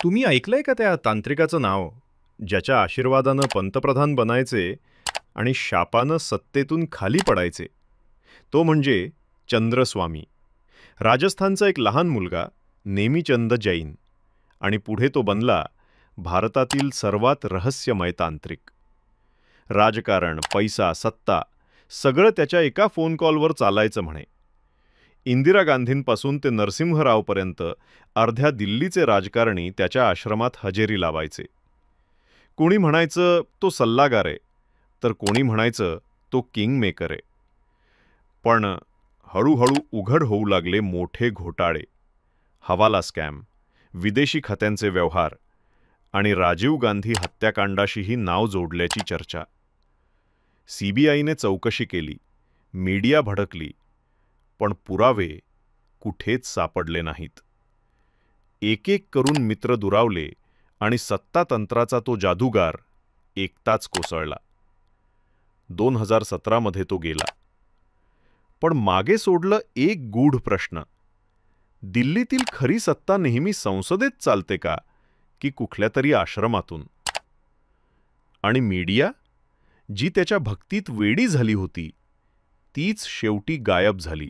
तुम्ही ऐकलंय का त्या तांत्रिकाचं नाव, ज्याच्या आशीर्वादानं पंतप्रधान बनायचे आणि शापानं सत्तेतून खाली पडायचे? तो म्हणजे चंद्रस्वामी. राजस्थानचा एक लहान मुलगा, नेमीचंद जैन. आणि पुढे तो बनला भारतातील सर्वात रहस्यमय तांत्रिक. राजकारण, पैसा, सत्ता सगळं त्याच्या एका फोन कॉलवर चालायचं म्हणे. इंदिरा गांधींपासून ते नरसिंहरावपर्यंत अर्ध्या दिल्लीचे राजकारणी त्याच्या आश्रमात हजेरी लावायचे. कोणी म्हणायचं तो सल्लागार आहे, तर कोणी म्हणायचं तो किंग मेकर आहे. पण हळूहळू उघड होऊ लागले मोठे घोटाळे, हवाला स्कॅम, विदेशी खात्यांचे व्यवहार आणि राजीव गांधी हत्याकांडाशीही नाव जोडल्याची चर्चा. सीबीआयने चौकशी केली, मीडिया भडकली, पण पुरावे कुठेच सापडले नाहीत. एक एक करून मित्र दुरावले आणि सत्तातंत्राचा तो जादूगार एकटाच कोसळला. 2017 मध्ये तो गेला. पण मागे सोडलं एक गूढ प्रश्न: दिल्लीतील खरी सत्ता नेहमी संसदेत चालते का, की कुठल्या तरी आश्रमातून? आणि मीडिया, जी त्याच्या भक्तीत वेडी झाली होती, तीच शेवटी गायब झाली.